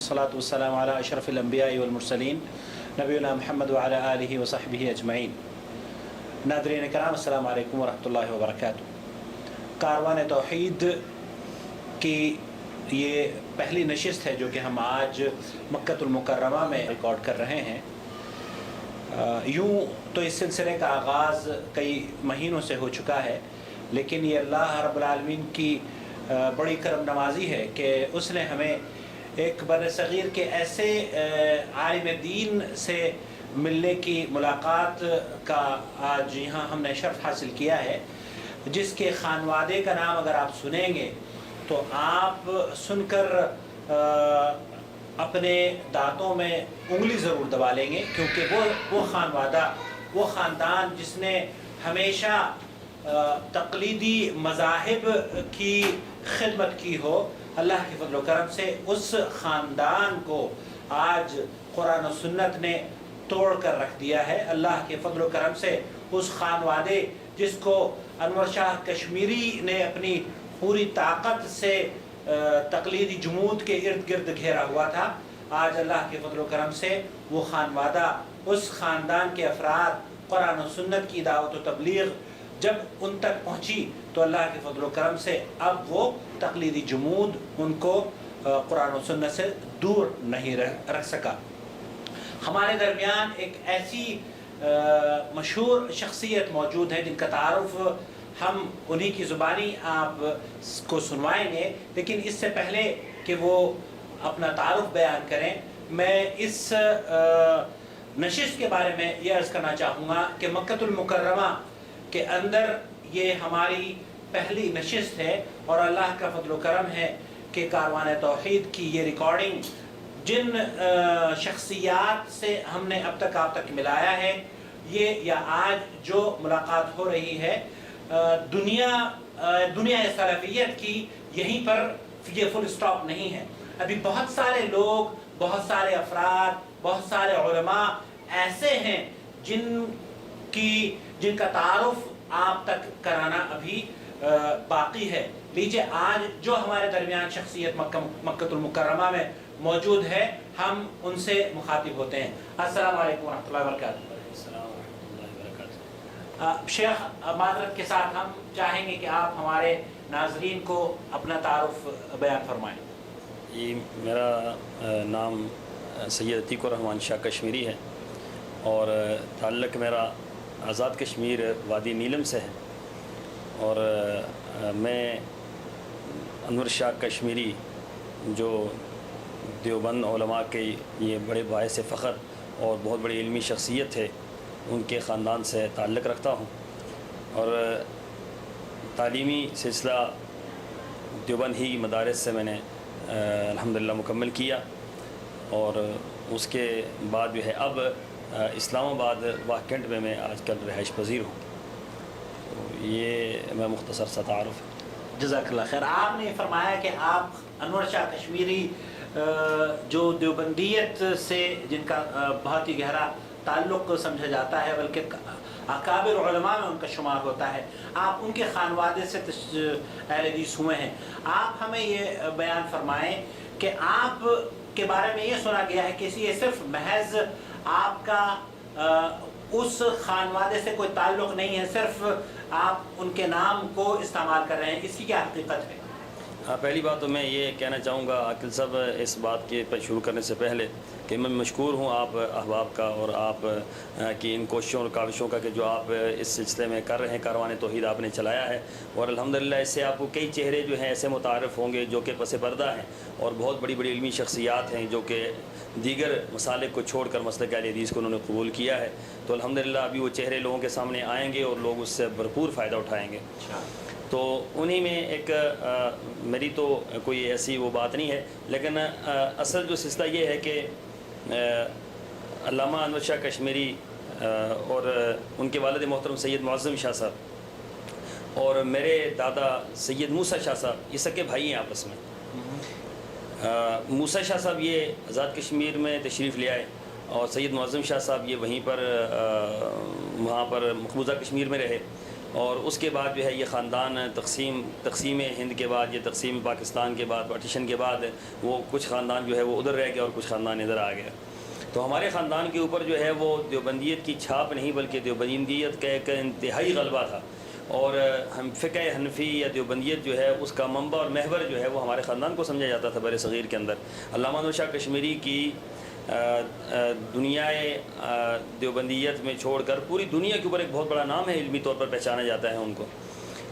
الصلاة والسلام على أشرف الأنبياء والمرسلين نبينا محمد وعلى آله وصحبه أجمعین۔ ناظرین کرام السلام علیکم ورحمۃ اللہ وبرکاتہ۔ کاروان توحید کی یہ پہلی نشست ہے جو کہ ہم آج مکۃ المکرمہ میں ریکارڈ کر رہے ہیں۔ یوں تو اس سلسلے کا آغاز کئی مہینوں سے ہو چکا ہے، لیکن یہ اللہ رب العالمین کی بڑی کرم نوازی ہے کہ اس نے ہمیں ایک بر صغیر کے ایسے عالم دین سے ملنے کی ملاقات کا آج یہاں ہم نے شرف حاصل کیا ہے، جس کے خانوادے کا نام اگر آپ سنیں گے تو آپ سن کر اپنے دانتوں میں انگلی ضرور دبا لیں گے، کیونکہ وہ خانوادہ، وہ خاندان جس نے ہمیشہ تقلیدی مذاہب کی خدمت کی ہو، اللہ کے فضل و کرم سے اس خاندان کو آج قرآن و سنت نے توڑ کر رکھ دیا ہے۔ اللہ کے فضل و کرم سے اس خانوادے جس کو انور شاہ کشمیری نے اپنی پوری طاقت سے تقلیدی جمود کے ارد گرد گھیرا ہوا تھا، آج اللہ کے فضل و کرم سے وہ خانوادہ، اس خاندان کے افراد قرآن و سنت کی دعوت و تبلیغ جب ان تک پہنچی تو اللہ کے فضل و کرم سے اب وہ تقلیدی جمود ان کو قرآن و سنت سے دور نہیں رکھ سکا۔ ہمارے درمیان ایک ایسی مشہور شخصیت موجود ہے جن کا تعارف ہم انہی کی زبانی آپ کو سنوائیں گے، لیکن اس سے پہلے کہ وہ اپنا تعارف بیان کریں، میں اس نشست کے بارے میں یہ عرض کرنا چاہوں گا کہ مکۃ المکرمہ کے اندر یہ ہماری پہلی نشست ہے، اور اللہ کا فضل و کرم ہے کہ کاروان توحید کی یہ ریکارڈنگ جن شخصیات سے ہم نے اب تک ملایا ہے، یہ یا آج جو ملاقات ہو رہی ہے، دنیا سلفیت کی یہیں پر یہ فل سٹاپ نہیں ہے۔ ابھی بہت سارے لوگ، بہت سارے افراد، بہت سارے علماء ایسے ہیں جن کا تعارف آپ تک کرانا ابھی باقی ہے۔ لیجئے آج جو ہمارے درمیان شخصیت مکۃ المکرمہ میں موجود ہے، ہم ان سے مخاطب ہوتے ہیں۔ السلام علیکم ورحمۃ اللہ وبرکاتہ۔ شیخ، معذرت کے ساتھ ہم چاہیں گے کہ آپ ہمارے ناظرین کو اپنا تعارف بیان فرمائیں۔ جی، میرا نام سید عتیق الرحمن شاہ کشمیری ہے، اور تعلق میرا آزاد کشمیر وادی نیلم سے ہے، اور میں انور شاہ کشمیری جو دیوبند علماء کے یہ بڑے باعث فخر اور بہت بڑی علمی شخصیت ہے، ان کے خاندان سے تعلق رکھتا ہوں، اور تعلیمی سلسلہ دیوبند ہی مدارس سے میں نے الحمدللہ مکمل کیا، اور اس کے بعد جو ہے اب اسلام آباد واہ کینٹ میں آج کل رہائش پذیر ہوں۔ تو یہ میں مختصر سا تعارف ہے۔ جزاک اللہ خیر۔ آپ نے فرمایا کہ آپ انور شاہ کشمیری جو دیوبندیت سے جن کا بہت ہی گہرا تعلق سمجھا جاتا ہے، بلکہ اکابر علماء میں ان کا شمار ہوتا ہے، آپ ان کے خانوادے سے اہل حدیث ہوئے ہیں۔ آپ ہمیں یہ بیان فرمائیں کہ آپ کے بارے میں یہ سنا گیا ہے کہ یہ صرف محض آپ کا اس خانوادے سے کوئی تعلق نہیں ہے، صرف آپ ان کے نام کو استعمال کر رہے ہیں، اس کی کیا حقیقت ہے؟ ہاں، پہلی بات تو میں یہ کہنا چاہوں گا عاقل صاحب، اس بات کے پر شروع کرنے سے پہلے کہ میں مشکور ہوں آپ احباب کا اور آپ کی ان کوششوں اور کاوشوں کا کہ جو آپ اس سلسلے میں کر رہے ہیں، کاروان توحید آپ نے چلایا ہے، اور الحمدللہ اس سے آپ کو کئی چہرے جو ہیں ایسے متعارف ہوں گے جو کہ پس پردہ ہیں، اور بہت بڑی بڑی علمی شخصیات ہیں جو کہ دیگر مسالک کو چھوڑ کر مسلک اہل حدیث کو انہوں نے قبول کیا ہے۔ تو الحمدللہ ابھی وہ چہرے لوگوں کے سامنے آئیں گے اور لوگ اس سے بھرپور فائدہ اٹھائیں گے۔ تو انہی میں ایک میری تو کوئی ایسی وہ بات نہیں ہے، لیکن اصل جو سلسلہ یہ ہے کہ علامہ انور شاہ کشمیری اور ان کے والد محترم سید معظم شاہ صاحب اور میرے دادا سید موسیٰ شاہ صاحب یہ سکے بھائی ہیں آپس میں۔ موسیٰ شاہ صاحب یہ آزاد کشمیر میں تشریف لے آئے، اور سید معظم شاہ صاحب یہ وہیں پر وہاں پر مقبوضہ کشمیر میں رہے، اور اس کے بعد جو ہے یہ خاندان تقسیم ہند کے بعد، یہ تقسیم پاکستان کے بعد، پارٹیشن کے بعد وہ کچھ خاندان جو ہے وہ ادھر رہ گیا اور کچھ خاندان ادھر آ گیا. تو ہمارے خاندان کے اوپر جو ہے وہ دیوبندیت کی چھاپ نہیں بلکہ دیوبندیت کا ایک انتہائی غلبہ تھا. اور ہم فقہ حنفی یا دیوبندیت جو ہے اس کا منبع اور محور جو ہے وہ ہمارے خاندان کو سمجھا جاتا تھا بر صغیر کے اندر. علامہ انور شاہ کشمیری کی دنیائے دیوبندیت میں چھوڑ کر پوری دنیا کے اوپر ایک بہت بڑا نام ہے، علمی طور پر پہچانا جاتا ہے ان کو.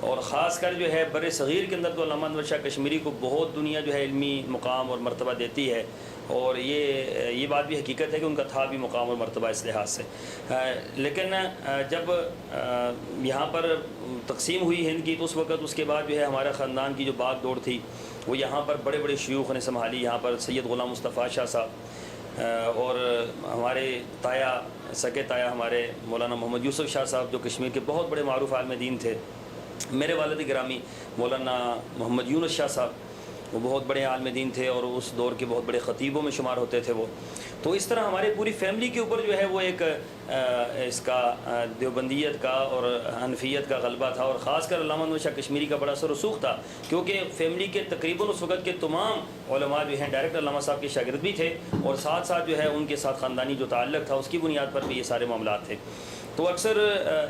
اور خاص کر جو ہے بر صغیر کے اندر تو علامہ انور شاہ کشمیری کو بہت دنیا جو ہے علمی مقام اور مرتبہ دیتی ہے. اور یہ بات بھی حقیقت ہے کہ ان کا تھا بھی مقام اور مرتبہ اس لحاظ سے. لیکن جب یہاں پر تقسیم ہوئی ہند کی تو اس وقت اس کے بعد جو ہے ہمارے خاندان کی جو باغ دوڑ تھی وہ یہاں پر بڑے بڑے شیوخ نے سنبھالی. یہاں پر سید غلام مصطفیٰ شاہ صاحب اور ہمارے تایا، سگے تایا ہمارے مولانا محمد یوسف شاہ صاحب جو کشمیر کے بہت بڑے معروف عالم دین تھے. میرے والد گرامی مولانا محمد یونس شاہ صاحب وہ بہت بڑے عالم دین تھے اور اس دور کے بہت بڑے خطیبوں میں شمار ہوتے تھے وہ. تو اس طرح ہمارے پوری فیملی کے اوپر جو ہے وہ ایک اس کا دیوبندیت کا اور حنفیت کا غلبہ تھا. اور خاص کر علامہ انور شاہ کشمیری کا بڑا اثر رسوخ تھا کیونکہ فیملی کے تقریباً اس وقت کے تمام علماء جو ہیں ڈائریکٹ علامہ صاحب کے شاگرد بھی تھے اور ساتھ ساتھ جو ہے ان کے ساتھ خاندانی جو تعلق تھا اس کی بنیاد پر بھی یہ سارے معاملات تھے. تو اکثر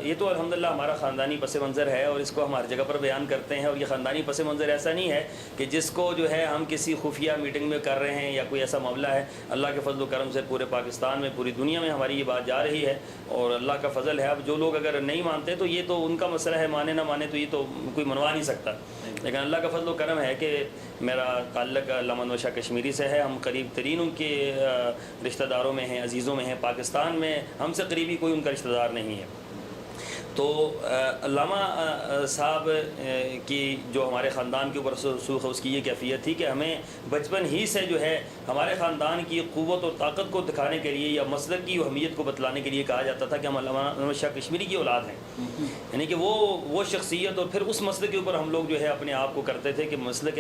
یہ تو الحمدللہ ہمارا خاندانی پس منظر ہے اور اس کو ہم ہر جگہ پر بیان کرتے ہیں. اور یہ خاندانی پس منظر ایسا نہیں ہے کہ جس کو جو ہے ہم کسی خفیہ میٹنگ میں کر رہے ہیں یا کوئی ایسا معاملہ ہے. اللہ کے فضل و کرم سے پورے پاکستان میں، پوری دنیا میں ہماری یہ بات جا رہی ہے اور اللہ کا فضل ہے. اب جو لوگ اگر نہیں مانتے تو یہ تو ان کا مسئلہ ہے، مانے نہ مانے تو یہ تو کوئی منوا نہیں سکتا. لیکن اللہ کا فضل و کرم ہے کہ میرا تعلق علامہ انور شاہ کشمیری سے ہے. ہم قریب ترین ان کے رشتہ داروں میں ہیں، عزیزوں میں ہیں. پاکستان میں ہم سے قریبی کوئی ان کا رشتہ دار نہیں ہے. تو علامہ صاحب کی جو ہمارے خاندان کے اوپر رسوخ ہے اس کی یہ کیفیت تھی کہ ہمیں بچپن ہی سے جو ہے ہمارے خاندان کی قوت اور طاقت کو دکھانے کے لیے یا مسلک کی اہمیت کو بتلانے کے لیے کہا جاتا تھا کہ ہم علامہ انور شاہ کشمیری کی اولاد ہیں. یعنی کہ وہ شخصیت اور پھر اس مسلک کے اوپر ہم لوگ جو ہے اپنے آپ کو کرتے تھے کہ مسلک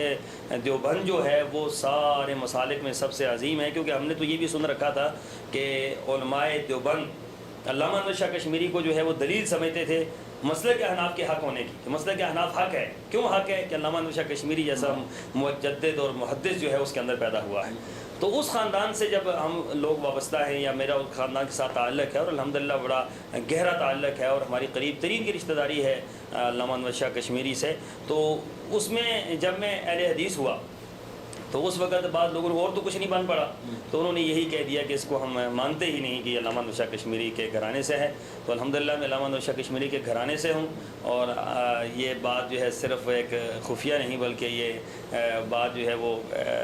دیوبند جو ہے وہ سارے مسالک میں سب سے عظیم ہے. کیونکہ ہم نے تو یہ بھی سن رکھا تھا کہ علماء دیوبند علامہ انور شاہ کشمیری کو جو ہے وہ دلیل سمجھتے تھے مسلک احناف کے حق ہونے کی، کہ مسلک احناف حق ہے. کیوں حق ہے؟ کہ علامہ انور شاہ کشمیری جیسا مجدد اور محدث جو ہے اس کے اندر پیدا ہوا ہے. تو اس خاندان سے جب ہم لوگ وابستہ ہیں یا میرا اس خاندان کے ساتھ تعلق ہے اور الحمدللہ بڑا گہرا تعلق ہے اور ہماری قریب ترین کی رشتہ داری ہے علامہ انور شاہ کشمیری سے. تو اس میں جب میں اہل حدیث ہوا تو اس وقت بعض لوگوں کو اور تو کچھ نہیں بن پڑا تو انہوں نے یہی کہہ دیا کہ اس کو ہم مانتے ہی نہیں کہ علامہ انور شاہ کشمیری کے گھرانے سے ہے. تو الحمدللہ میں علامہ انور شاہ کشمیری کے گھرانے سے ہوں. اور یہ بات جو ہے صرف ایک خفیہ نہیں بلکہ یہ بات جو ہے وہ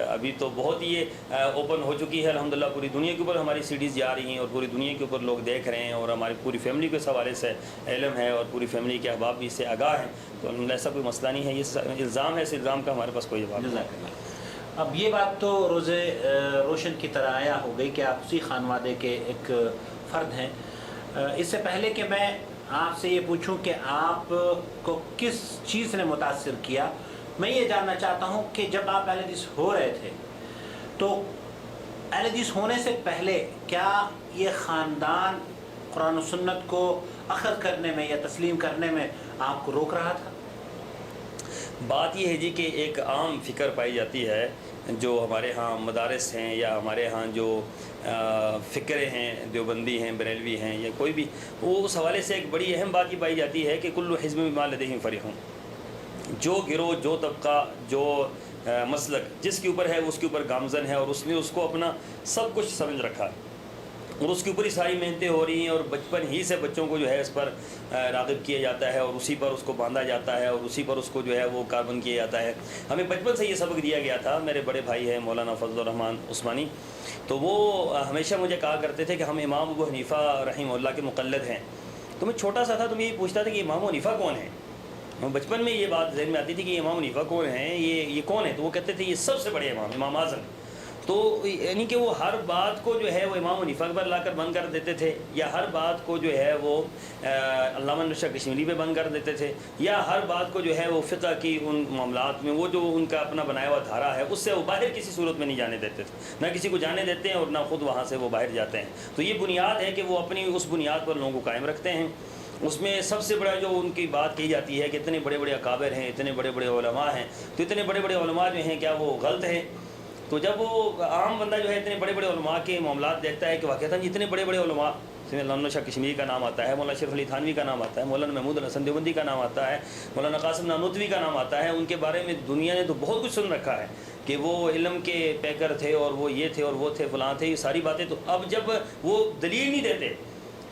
ابھی تو بہت ہی اوپن ہو چکی ہے. الحمدللہ پوری دنیا کے اوپر ہماری سیڈیز جا رہی ہیں اور پوری دنیا کے اوپر لوگ دیکھ رہے ہیں اور ہماری پوری فیملی کو اس حوالے سے علم ہے اور پوری فیملی کے احباب بھی اس سے آگاہ ہیں. تو الحمدللہ ایسا کوئی مسئلہ نہیں ہے. یہ الزام ہے، اس الزام کا ہمارے پاس کوئی جواب نہیں. اب یہ بات تو روز روشن کی طرح آیا ہو گئی کہ آپ اسی خانوادے کے ایک فرد ہیں. اس سے پہلے کہ میں آپ سے یہ پوچھوں کہ آپ کو کس چیز نے متاثر کیا، میں یہ جاننا چاہتا ہوں کہ جب آپ اہل حدیث ہو رہے تھے تو اہل حدیث ہونے سے پہلے کیا یہ خاندان قرآن و سنت کو اخذ کرنے میں یا تسلیم کرنے میں آپ کو روک رہا تھا؟ بات یہ ہے جی کہ ایک عام فکر پائی جاتی ہے جو ہمارے ہاں مدارس ہیں یا ہمارے ہاں جو فکرے ہیں، دیوبندی ہیں، بریلوی ہیں یا کوئی بھی، وہ اس حوالے سے ایک بڑی اہم بات یہ پائی جاتی ہے کہ کل حزب بما لدیہم فرحون. جو گروہ، جو طبقہ، جو مسلک جس کے اوپر ہے اس کے اوپر گامزن ہے اور اس نے اس کو اپنا سب کچھ سمجھ رکھا ہے اور اس کے اوپر ہی ساری محنتیں ہو رہی ہیں اور بچپن ہی سے بچوں کو جو ہے اس پر راغب کیا جاتا ہے اور اسی پر اس کو باندھا جاتا ہے اور اسی پر اس کو جو ہے وہ کاربن کیا جاتا ہے. ہمیں بچپن سے یہ سبق دیا گیا تھا. میرے بڑے بھائی ہیں مولانا فضل الرحمان عثمانی، تو وہ ہمیشہ مجھے کہا کرتے تھے کہ ہم امام ابو حنیفہ رحمہ اللہ کے مقلد ہیں. تو میں چھوٹا سا تھا تو میں یہ پوچھتا تھا کہ امام حنیفہ کون ہیں. بچپن میں یہ بات ذہن میں آتی تھی کہ امام حنیفہ کون ہیں، یہ کون ہے. تو وہ کہتے تھے یہ سب سے بڑے امام اعظم. تو یعنی کہ وہ ہر بات کو جو ہے وہ امام حنیفہ پر لا کر بند کر دیتے تھے یا ہر بات کو جو ہے وہ علامہ انور شاہ کشمیری پہ بند کر دیتے تھے یا ہر بات کو جو ہے وہ فقہ کی ان معاملات میں وہ جو ان کا اپنا بنایا ہوا دھارا ہے اس سے وہ باہر کسی صورت میں نہیں جانے دیتے تھے. نہ کسی کو جانے دیتے ہیں اور نہ خود وہاں سے وہ باہر جاتے ہیں. تو یہ بنیاد ہے کہ وہ اپنی اس بنیاد پر لوگوں کو قائم رکھتے ہیں اس میں سب سے بڑا جو ان کی بات کہی جاتی ہے کہ اتنے بڑے بڑے اکابر ہیں، اتنے بڑے بڑے علماء ہیں، تو اتنے بڑے بڑے علماء جو ہیں کیا وہ غلط ہیں؟ تو جب وہ عام بندہ جو ہے اتنے بڑے بڑے علماء کے معاملات دیکھتا ہے کہ واقعتاً اتنے بڑے بڑے علماء، جس میں مولانا شاہ کشمیری کا نام آتا ہے، مولانا اشرف علی تھانوی کا نام آتا ہے، مولانا محمود الحسن دیوبندی کا نام آتا ہے، مولانا قاسم نانوتوی کا نام آتا ہے، ان کے بارے میں دنیا نے تو بہت کچھ سن رکھا ہے کہ وہ علم کے پیکر تھے اور وہ یہ تھے اور وہ تھے فلاں تھے، یہ ساری باتیں. تو اب جب وہ دلیل نہیں دیتے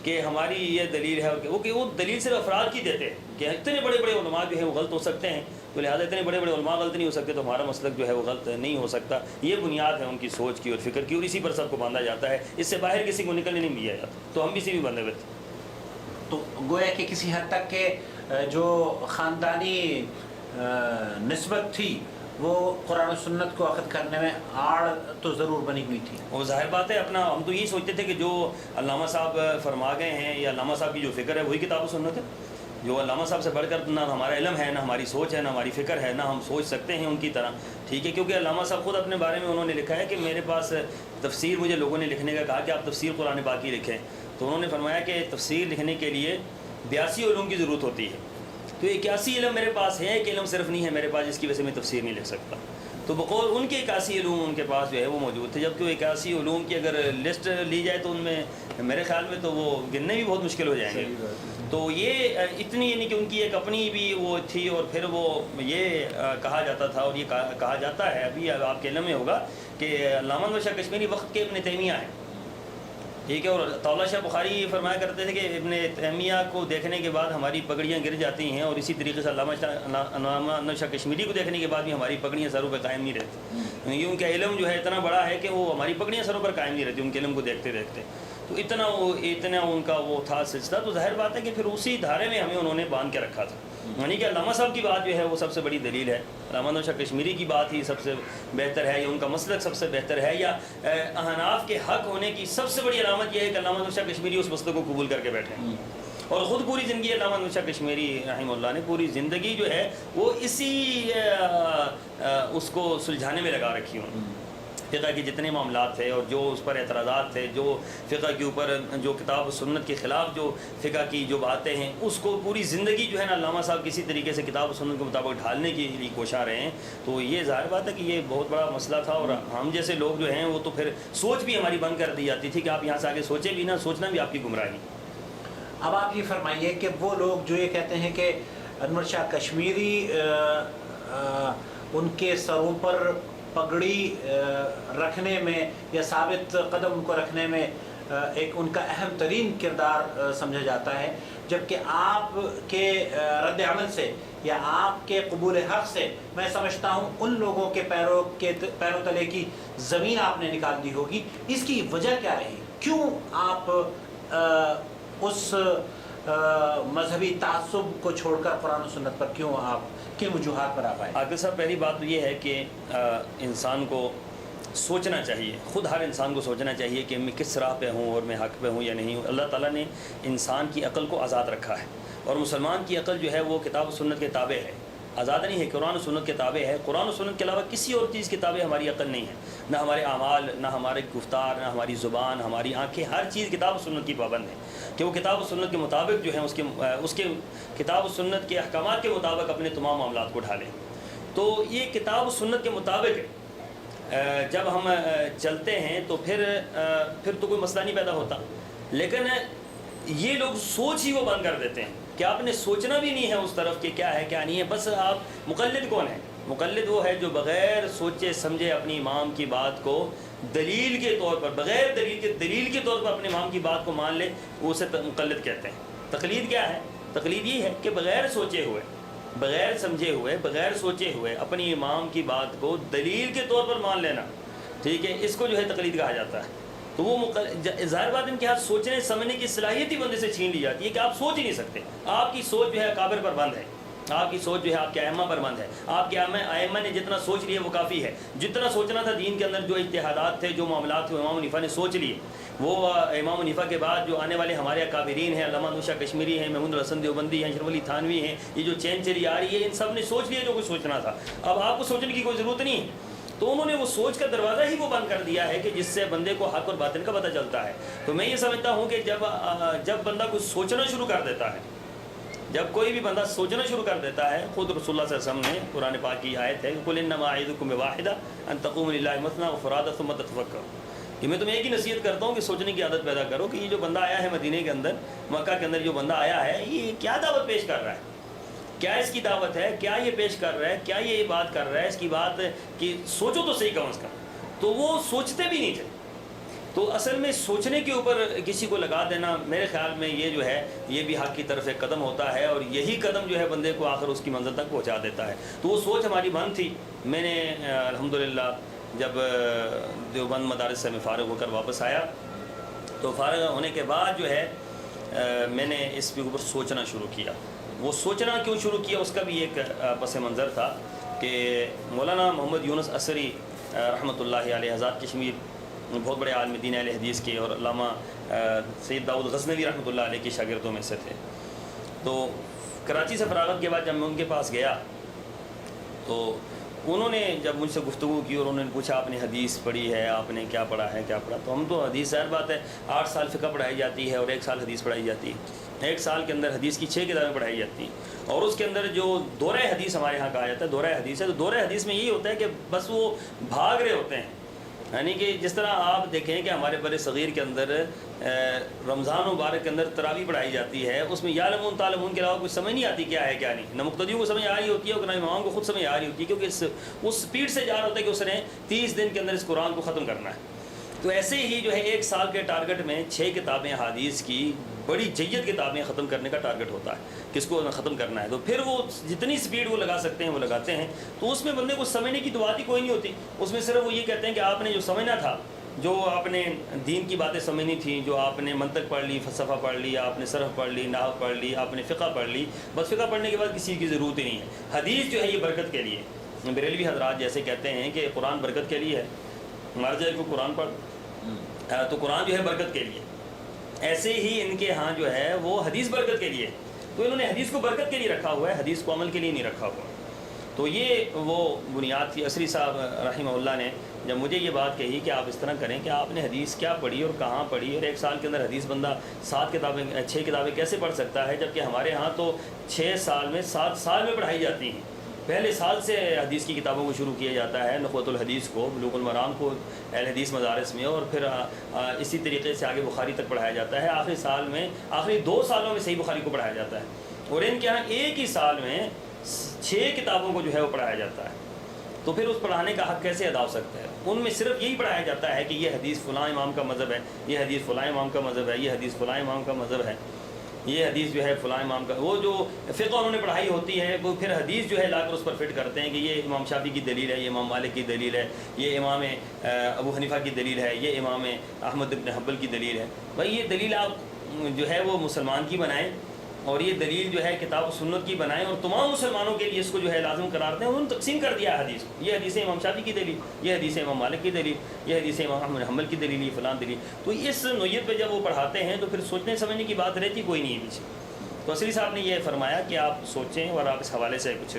کہ ہماری یہ دلیل ہے، کہ وہ دلیل صرف افراد کی دیتے ہیں کہ اتنے بڑے بڑے علماء جو ہیں وہ غلط ہو سکتے ہیں، تو لہٰذا اتنے بڑے بڑے علماء غلط نہیں ہو سکتے تو ہمارا مسلک جو ہے وہ غلط نہیں ہو سکتا. یہ بنیاد ہے ان کی سوچ کی اور فکر کی، اور اسی پر سب کو باندھا جاتا ہے، اس سے باہر کسی کو نکلنے نہیں دیا جاتا. تو ہم اسی بھی بندے ہوئے تھے. تو گویا کہ کسی حد تک کہ جو خاندانی نسبت تھی وہ قرآن و سنت کو اخذ کرنے میں آڑ تو ضرور بنی ہوئی تھی. وہ ظاہر بات ہے، اپنا ہم تو یہی سوچتے تھے کہ جو علامہ صاحب فرما گئے ہیں یا علامہ صاحب کی جو فکر ہے وہی کتاب و سنت ہے. جو علامہ صاحب سے بڑھ کر نہ ہمارا علم ہے، نہ ہماری سوچ ہے، نہ ہماری فکر ہے، نہ ہم سوچ سکتے ہیں ان کی طرح. ٹھیک ہے، کیونکہ علامہ صاحب خود اپنے بارے میں انہوں نے لکھا ہے کہ میرے پاس تفسیر، مجھے لوگوں نے لکھنے کا کہا کہ آپ تفسیر قرآن پاک کی لکھیں، تو انہوں نے فرمایا کہ تفسیر لکھنے کے لیے 82 علوم کی ضرورت ہوتی ہے. تو 81 علم میرے پاس ہے، ایک علم صرف نہیں ہے میرے پاس جس کی وجہ سے میں تفسیر نہیں لکھ سکتا. تو بقول ان کے 81 علوم ان کے پاس جو ہے وہ موجود تھے، جبکہ وہ 81 علوم کی اگر لسٹ لی جائے تو ان میں میرے خیال میں تو وہ گننے بھی بہت مشکل ہو جائیں گے. تو یہ اتنی یعنی کہ ان کی ایک اپنی بھی وہ تھی، اور پھر وہ یہ کہا جاتا تھا اور یہ کہا جاتا ہے، ابھی آپ کے علم میں ہوگا کہ علامہ شاہ کشمیری وقت کے ابن تیمیہ ہیں. ٹھیک ہے، اور طاولہ شاہ بخاری فرمایا کرتے تھے کہ ابن تیمیہ کو دیکھنے کے بعد ہماری پگڑیاں گر جاتی ہیں، اور اسی طریقے سے علامہ شاہ کشمیری کو دیکھنے کے بعد بھی ہماری پگڑیاں سروں پہ قائم نہیں رہتی. یہ ان کا علم جو ہے اتنا بڑا ہے کہ وہ ہماری پگڑیاں سروں پر قائم نہیں رہتی ان کے علم کو دیکھتے دیکھتے. تو اتنا ان کا وہ تھا سلسلہ. تو ظاہر بات ہے کہ پھر اسی دھارے میں ہمیں انہوں نے باندھ کے رکھا تھا. یعنی کہ علامہ صاحب کی بات جو ہے وہ سب سے بڑی دلیل ہے، علامہ شاہ کشمیری کی بات ہی سب سے بہتر ہے، یا ان کا مسلک سب سے بہتر ہے، یا احناف کے حق ہونے کی سب سے بڑی علامت یہ ہے کہ علامہ شاہ کشمیری اس مسلک کو قبول کر کے بیٹھے ہیں. اور خود پوری زندگی علامہ شاہ کشمیری رحمہ اللہ نے پوری زندگی جو ہے وہ اسی اس کو سلجھانے میں لگا رکھی ہوں. فقہ کے جتنے معاملات تھے اور جو اس پر اعتراضات تھے، جو فقہ کے اوپر جو کتاب و سنت کے خلاف جو فقہ کی جو باتیں ہیں، اس کو پوری زندگی جو ہے نا علامہ صاحب کسی طریقے سے کتاب و سنت کے مطابق ڈھالنے کے لیے کوشاں رہے ہیں. تو یہ ظاہر بات ہے کہ یہ بہت بڑا مسئلہ تھا، اور ہم جیسے لوگ جو ہیں وہ تو پھر سوچ بھی ہماری بند کر دی جاتی تھی کہ آپ یہاں سے آگے سوچیں بھی نہ، سوچنا بھی آپ کی گمراہی. اب آپ یہ فرمائیے کہ وہ لوگ جو یہ کہتے ہیں کہ انور شاہ کشمیری ان کے سروں پر پگڑی رکھنے میں یا ثابت قدم کو رکھنے میں ایک ان کا اہم ترین کردار سمجھا جاتا ہے، جبکہ آپ کے رد عمل سے یا آپ کے قبول حق سے میں سمجھتا ہوں ان لوگوں کے پیروں تلے کی زمین آپ نے نکال دی ہوگی. اس کی وجہ کیا رہی؟ کیوں آپ اس مذہبی تعصب کو چھوڑ کر قرآن و سنت پر کیوں آپ کن وجوہات پر آپ آئے؟ عاقل صاحب، پہلی بات تو یہ ہے کہ انسان کو سوچنا چاہیے، خود ہر انسان کو سوچنا چاہیے کہ میں کس راہ پہ ہوں اور میں حق پہ ہوں یا نہیں ہوں. اللہ تعالیٰ نے انسان کی عقل کو آزاد رکھا ہے، اور مسلمان کی عقل جو ہے وہ کتاب و سنت کے تابع ہے، آزاد نہیں ہے، قرآن و سنت کے تابع ہے. قرآن و سنت کے علاوہ کسی اور چیز کے تابع ہماری عقل نہیں ہے، نہ ہمارے اعمال، نہ ہمارے گفتار، نہ ہماری زبان، ہماری آنکھیں، ہر چیز کتاب و سنت کی پابند ہے کہ وہ کتاب و سنت کے مطابق جو ہے اس کے کتاب و سنت کے احکامات کے مطابق اپنے تمام معاملات کو ڈھالیں. تو یہ کتاب و سنت کے مطابق جب ہم چلتے ہیں تو پھر تو کوئی مسئلہ نہیں پیدا ہوتا. لیکن یہ لوگ سوچ ہی وہ بند کر دیتے ہیں کہ آپ نے سوچنا بھی نہیں ہے اس طرف کہ کیا ہے کیا نہیں ہے. بس آپ مقلد کون ہے؟ مقلد وہ ہے جو بغیر سوچے سمجھے اپنی امام کی بات کو دلیل کے طور پر، بغیر دلیل کے طور پر اپنے امام کی بات کو مان لے، وہ اسے مقلد کہتے ہیں. تقلید کیا ہے؟ تقلید یہ ہے کہ بغیر سوچے ہوئے، بغیر سمجھے ہوئے، بغیر سوچے ہوئے اپنی امام کی بات کو دلیل کے طور پر مان لینا. ٹھیک ہے، اس کو جو ہے تقلید کہا جاتا ہے. تو وہ ظاہر بات ان کے ہاتھ سوچنے سمجھنے کی صلاحیت ہی بندے سے چھین لی جاتی ہے کہ آپ سوچ ہی نہیں سکتے. آپ کی سوچ جو ہے اکابر پر بند ہے، آپ کی سوچ جو ہے آپ کے ائمہ پر بند ہے. آپ کے ائمہ نے جتنا سوچ لیے وہ کافی ہے. جتنا سوچنا تھا دین کے اندر، جو اجتہادات تھے، جو معاملات تھے، امام حنیفہ نے سوچ لیے. وہ امام حنیفہ کے بعد جو آنے والے ہمارے اکابرین ہیں، علامہ شاہ کشمیری ہیں، محمود الحسن دیوبندی ہیں، اشرف علی تھانوی ہیں، یہ جو چین چلی آ رہی ہے، ان سب نے سوچ لیا جو کچھ سوچنا تھا. اب آپ کو سوچنے کی کوئی ضرورت نہیں ہے. تو انہوں نے وہ سوچ کا دروازہ ہی وہ بند کر دیا ہے کہ جس سے بندے کو حق اور باطل کا پتہ چلتا ہے. تو میں یہ سمجھتا ہوں کہ جب بندہ کچھ سوچنا شروع کر دیتا ہے جب کوئی بھی بندہ سوچنا شروع کر دیتا ہے، خود رسول اللہ صلی اللہ علیہ وسلم نے قرآن پاک کی آیت ہے قل انما اعظکم بواحدہ ان تقوموا للہ مثنی وفرادی ثم تتفکروا، کہ میں تمہیں ایک ہی نصیحت کرتا ہوں کہ سوچنے کی عادت پیدا کرو کہ یہ جو بندہ آیا ہے مدینے کے اندر، مکہ کے اندر جو بندہ آیا ہے یہ کیا دعوت پیش کر رہا ہے، کیا اس کی دعوت ہے، کیا یہ پیش کر رہا ہے، کیا یہ بات کر رہا ہے، اس کی بات کہ سوچو تو صحیح کم از کم۔ تو وہ سوچتے بھی نہیں تھے۔ تو اصل میں سوچنے کے اوپر کسی کو لگا دینا میرے خیال میں یہ جو ہے یہ بھی حق کی طرف ایک قدم ہوتا ہے، اور یہی قدم جو ہے بندے کو آخر اس کی منزل تک پہنچا دیتا ہے۔ تو وہ سوچ ہماری بند تھی۔ میں نے الحمدللہ جب دیوبند مدارس سے میں فارغ ہو کر واپس آیا تو فارغ ہونے کے بعد جو ہے میں نے اس کے اوپر سوچنا شروع کیا۔ وہ سوچنا کیوں شروع کیا اس کا بھی ایک پس منظر تھا کہ مولانا محمد یونس عصری رحمۃ اللہ علیہ آزاد کشمیر بہت بڑے عالم دین اہل حدیث کے اور علامہ سید داؤد غزنوی رحمۃ اللہ علیہ کے شاگردوں میں سے تھے۔ تو کراچی سے فراغت کے بعد جب میں ان کے پاس گیا تو انہوں نے جب مجھ سے گفتگو کی اور انہوں نے پوچھا آپ نے حدیث پڑھی ہے، آپ نے کیا پڑھا ہے، کیا پڑھا؟ تو ہم تو حدیث ظاہر بات ہے 8 سال فقہ پڑھائی جاتی ہے اور 1 سال حدیث پڑھائی جاتی ہے۔ 1 سال کے اندر حدیث کی 6 کتابیں پڑھائی جاتی ہیں، اور اس کے اندر جو دورہ حدیث ہمارے ہاں کہا جاتا ہے دورہ حدیث ہے، تو دورہ حدیث میں یہی ہوتا ہے کہ بس وہ بھاگ رہے ہوتے ہیں۔ یعنی کہ جس طرح آپ دیکھیں کہ ہمارے بر صغیر کے اندر رمضان مبارک کے اندر تراویح پڑھائی جاتی ہے، اس میں یعلمون تعلمون کے علاوہ کچھ سمجھ نہیں آتی کیا ہے کیا نہیں، نہ مقتدیوں کو سمجھ آ رہی ہوتی ہے اور نہ امام کو خود سمجھ آ رہی ہوتی ہے، کیونکہ اس سپیڈ سے جا رہا ہوتا ہے کہ اس نے 30 دن کے اندر اس قرآن کو ختم کرنا ہے۔ تو ایسے ہی جو ہے 1 سال کے ٹارگٹ میں 6 کتابیں حدیث کی بڑی جید کتابیں ختم کرنے کا ٹارگٹ ہوتا ہے، کس کو ختم کرنا ہے۔ تو پھر وہ جتنی سپیڈ وہ لگا سکتے ہیں وہ لگاتے ہیں۔ تو اس میں بندے کو سمجھنے کی تو بات ہی کوئی نہیں ہوتی، اس میں صرف وہ یہ کہتے ہیں کہ آپ نے جو سمجھنا تھا، جو آپ نے دین کی باتیں سمجھنی تھیں، جو آپ نے منطق پڑھ لی، فلسفہ پڑھ لی، آپ نے صرف پڑھ لی، نحو پڑھ لی، آپ نے فقہ پڑھ لی، بس فقہ پڑھنے کے بعد کسی کی ضرورت ہی نہیں ہے۔ حدیث جو ہے یہ برکت کے لیے، بریلوی حضرات جیسے کہتے ہیں کہ قرآن برکت کے لیے ہے، ہمارے جائے کو قرآن پڑھ تو قرآن جو ہے برکت کے لیے، ایسے ہی ان کے ہاں جو ہے وہ حدیث برکت کے لیے، تو انہوں نے حدیث کو برکت کے لیے رکھا ہوا ہے، حدیث کو عمل کے لیے نہیں رکھا ہوا۔ تو یہ وہ بنیاد تھی۔ عصری صاحب رحمہ اللہ نے جب مجھے یہ بات کہی کہ آپ اس طرح کریں کہ آپ نے حدیث کیا پڑھی اور کہاں پڑھی، اور 1 سال کے اندر حدیث بندہ 6 کتابیں کیسے پڑھ سکتا ہے، جبکہ ہمارے ہاں تو 6 سال میں 7 سال میں پڑھائی جاتی ہیں۔ پہلے سال سے حدیث کی کتابوں کو شروع کیا جاتا ہے، نخبۃ الحدیث کو، بلوغ المرام کو اہل حدیث مدارس میں، اور پھر اسی طریقے سے آگے بخاری تک پڑھایا جاتا ہے۔ آخری 2 سالوں میں صحیح بخاری کو پڑھایا جاتا ہے، اور ان کے ہاں ایک ہی سال میں 6 کتابوں کو جو ہے وہ پڑھایا جاتا ہے۔ تو پھر اس پڑھانے کا حق کیسے ادا ہو سکتا ہے؟ ان میں صرف یہی پڑھایا جاتا ہے کہ یہ حدیث فلاں امام کا مذہب ہے، یہ حدیث فلاں امام کا مذہب ہے، یہ حدیث فلاں امام کا مذہب ہے، یہ حدیث جو ہے فلاں امام کا۔ وہ جو فقہ انہوں نے پڑھائی ہوتی ہے وہ پھر حدیث جو ہے لا کر اس پر فٹ کرتے ہیں کہ یہ امام شافعی کی دلیل ہے، یہ امام مالک کی دلیل ہے، یہ امام ابو حنیفہ کی دلیل ہے، یہ امام احمد بن حنبل کی دلیل ہے۔ بھائی یہ دلیل آپ جو ہے وہ مسلمان کی بنائیں، اور یہ دلیل جو ہے کتاب و سنت کی بنائیں، اور تمام مسلمانوں کے لیے اس کو جو ہے لازم قرار دیں۔ انہوں نے تقسیم کر دیا ہے حدیث کو، یہ حدیث امام شافعی کی دلیل، یہ حدیث امام مالک کی دلیل، یہ حدیث امام احمد بن حنبل کی دلیل، یہ فلاں دلیل۔ تو اس نوعیت پہ جب وہ پڑھاتے ہیں تو پھر سوچنے سمجھنے کی بات رہتی کوئی نہیں ہے پیچھے۔ تو عصری صاحب نے یہ فرمایا کہ آپ سوچیں اور آپ اس حوالے سے کچھ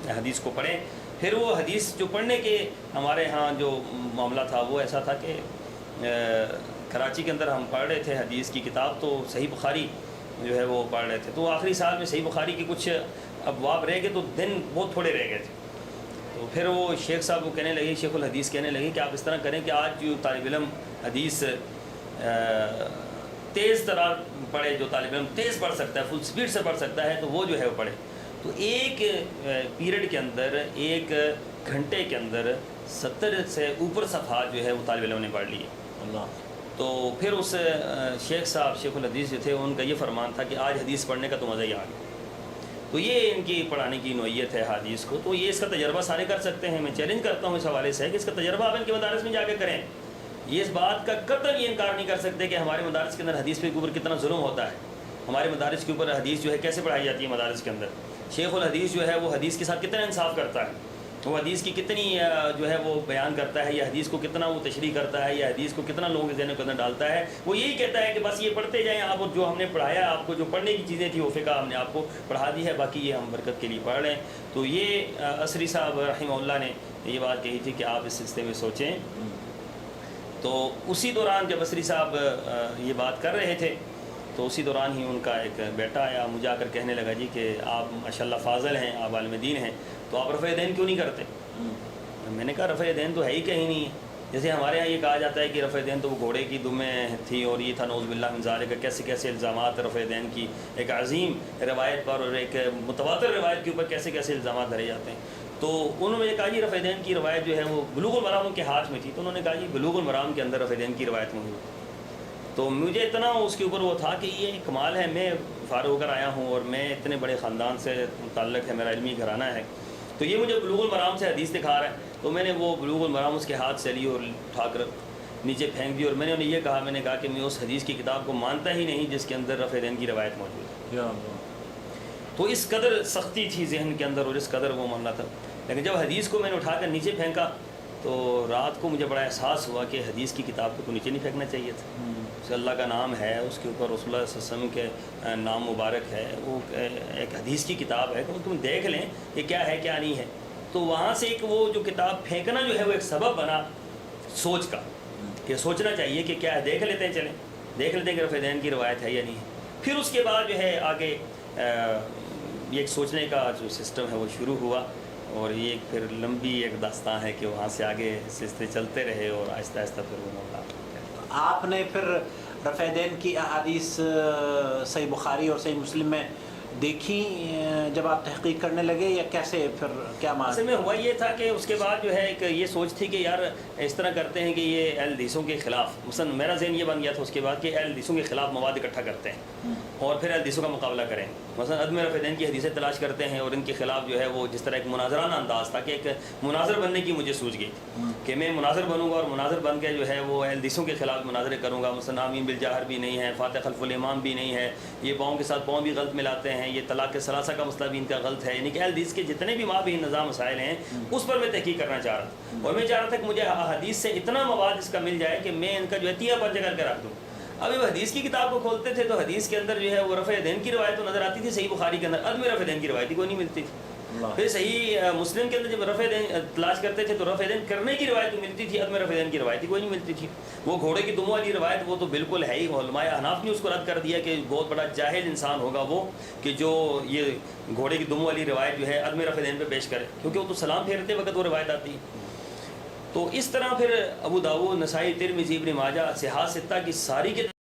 حدیث کو پڑھیں۔ پھر وہ حدیث جو پڑھنے کے ہمارے ہاں جو معاملہ تھا وہ ایسا تھا کہ کراچی کے اندر ہم پڑھ رہے تھے حدیث کی کتاب، تو صحیح بخاری جو ہے وہ پڑھ رہے تھے، تو آخری سال میں صحیح بخاری کے کچھ ابواب رہ گئے، تو دن بہت تھوڑے رہ گئے تھے۔ تو پھر وہ شیخ صاحب کو کہنے لگے، شیخ الحدیث کہنے لگے کہ آپ اس طرح کریں کہ آج جو طالب علم حدیث تیز طرح پڑھے، جو طالب علم تیز پڑھ سکتا ہے، فل سپیڈ سے پڑھ سکتا ہے، تو وہ جو ہے وہ پڑھے۔ تو ایک پیریڈ کے اندر، 1 گھنٹے کے اندر 70 سے اوپر صفحات جو ہے وہ طالب علم نے پڑھ لیے۔ اللہ! تو پھر اس شیخ صاحب شیخ الحدیث جو تھے ان کا یہ فرمان تھا کہ آج حدیث پڑھنے کا تو مزہ ہی آ گیا۔ تو یہ ان کی پڑھانے کی نوعیت ہے حدیث کو، تو یہ اس کا تجربہ سارے کر سکتے ہیں۔ میں چیلنج کرتا ہوں اس حوالے سے کہ اس کا تجربہ آپ ان کے مدارس میں جا کے کریں۔ یہ اس بات کا قطعاً یہ انکار نہیں کر سکتے کہ ہمارے مدارس کے اندر حدیث پہ اوپر کتنا ظلم ہوتا ہے، ہمارے مدارس کے اوپر حدیث جو ہے کیسے پڑھائی جاتی ہے مدارس کے اندر۔ شیخ الحدیث جو ہے وہ حدیث کے ساتھ کتنا انصاف کرتا ہے، وہ حدیث کی کتنی جو ہے وہ بیان کرتا ہے، یا حدیث کو کتنا وہ تشریح کرتا ہے، یا حدیث کو کتنا لوگوں کے ذہن کے اندر ڈالتا ہے۔ وہ یہی کہتا ہے کہ بس یہ پڑھتے جائیں آپ، اور جو ہم نے پڑھایا ہے آپ کو، جو پڑھنے کی چیزیں تھیں وہ فقہ ہم نے آپ کو پڑھا دی ہے، باقی یہ ہم برکت کے لیے پڑھ رہے ہیں۔ تو یہ عصری صاحب رحمہ اللہ نے یہ بات کہی تھی کہ آپ اس سلسلے میں سوچیں۔ تو اسی دوران جب عصری صاحب یہ بات کر رہے تھے تو اسی دوران ہی ان کا ایک بیٹا آیا، مجھے آ کر کہنے لگا جی کہ آپ ماشاءاللہ فاضل ہیں، آپ عالم دین ہیں، تو آپ رفع دین کیوں نہیں کرتے؟ میں نے کہا رفع دین تو ہے ہی کہیں نہیں ہے. جیسے ہمارے ہاں یہ کہا جاتا ہے کہ رفع دین تو وہ گھوڑے کی دمیں تھی اور یہ تھا نعوذ باللہ من ذالک، کیسے کیسے الزامات رفع دین کی ایک عظیم روایت پر اور ایک متواتر روایت کے اوپر کیسے کیسے الزامات دھرے جاتے ہیں. تو انہوں نے کہا جی رفع دین کی روایت جو ہے وہ بلوغ المرام ان کے ہاتھ میں تھی، تو انہوں نے کہا جی بلوغ المرام کے اندر رفع دین کی روایت موجود ہے. تو مجھے اتنا اس کے اوپر وہ تھا کہ یہ کمال ہے، میں فارغ ہو کر آیا ہوں اور میں اتنے بڑے خاندان سے متعلق ہے، میرا علمی گھرانہ ہے، تو یہ مجھے بلوغ المرام سے حدیث دکھا رہا ہے. تو میں نے وہ بلوغ المرام اس کے ہاتھ سے لی اور اٹھا کر نیچے پھینک دی، اور میں نے انہیں یہ کہا، میں نے کہا کہ میں اس حدیث کی کتاب کو مانتا ہی نہیں جس کے اندر رفع دین کی روایت موجود ہے. تو اس قدر سختی تھی ذہن کے اندر اور اس قدر وہ معاملہ تھا. لیکن جب حدیث کو میں نے اٹھا کر نیچے پھینکا تو رات کو مجھے بڑا احساس ہوا کہ حدیث کی کتاب کو نیچے نہیں پھینکنا چاہیے تھا. اس اللہ کا نام ہے، اس کے اوپر رسول اللہ صلی اللہ علیہ وسلم کے نام مبارک ہے، وہ ایک حدیث کی کتاب ہے، تم دیکھ لیں کہ کیا ہے کیا نہیں ہے. تو وہاں سے ایک وہ جو کتاب پھینکنا جو ہے وہ ایک سبب بنا سوچ کا، کہ سوچنا چاہیے کہ کیا ہے، دیکھ لیتے ہیں، چلیں دیکھ لیتے ہیں کہ رفع دین کی روایت ہے یا نہیں ہے. پھر اس کے بعد جو ہے آگے یہ ایک سوچنے کا جو سسٹم ہے وہ شروع ہوا، اور یہ ایک پھر لمبی ایک داستان ہے کہ وہاں سے آگے سلسلے چلتے رہے اور آہستہ آہستہ پھر وہ معاملہ. آپ نے پھر رفع دین کی احادیث صحیح بخاری اور صحیح مسلم میں دیکھی جب آپ تحقیق کرنے لگے، یا کیسے پھر کیا اصل میں ہوا یہ تھا کہ اس کے بعد جو ہے ایک یہ سوچ تھی کہ یار اس طرح کرتے ہیں کہ یہ اہل حدیثوں کے خلاف، مثلا میرا ذہن یہ بن گیا تھا اس کے بعد کہ اہل حدیثوں کے خلاف مواد اکٹھا کرتے ہیں اور پھر اہل حدیثوں کا مقابلہ کریں. مثلا عدم رفع دین کی حدیثیں تلاش کرتے ہیں اور ان کے خلاف جو ہے وہ جس طرح ایک مناظرانہ انداز تھا، کہ ایک مناظر بننے کی مجھے سوچ گئی کہ میں مناظر بنوں گا اور مناظر بن کے جو ہے وہ اہل حدیثوں کے خلاف مناظرے کروں گا. مثلا آمین بالجاہر بھی نہیں ہے، فاتح خلف الامام بھی نہیں ہے، یہ پاؤں کے ساتھ پاؤں بھی غلط ملاتے ہیں، یہ طلاق کے ثلاثہ کا مسئلہ بھی ان کا غلط ہے. یعنی کہ اہل حدیث کے جتنے بھی مابی نظام مسائل ہیں اس پر میں تحقیق کرنا چاہ رہا تھا، اور میں چاہ رہا تھا کہ مجھے حدیث سے اتنا مواد اس کا مل جائے کہ میں ان کا جو ہے تیا پنجہ کر کے رکھ دوں. اب وہ حدیث کی کتاب کو کھولتے تھے تو حدیث کے اندر جو ہے وہ رفع دین کی روایت تو نظر آتی تھی، صحیح بخاری کے اندر عدم رفع دین کی روایت کوئی نہیں ملتی تھی. پھر صحیح مسلم کے اندر جب رفع دین تلاش کرتے تھے تو رفع دین کرنے کی روایت تو ملتی تھی، عدم رفع دین کی روایت کوئی نہیں ملتی تھی. وہ گھوڑے کی دموں والی روایت وہ تو بالکل ہے ہی، علماء احناف نے اس کو رد کر دیا کہ بہت بڑا جاہل انسان ہوگا وہ کہ جو یہ گھوڑے کی دموں والی روایت جو ہے عدم رفع دین پہ پیش کرے، کیونکہ وہ تو سلام پھیرتے وقت وہ روایت آتی ہے. تو اس طرح پھر ابو داؤد، نسائی، ترمذی، ابن ماجہ، صحاح ستہ کی ساری کے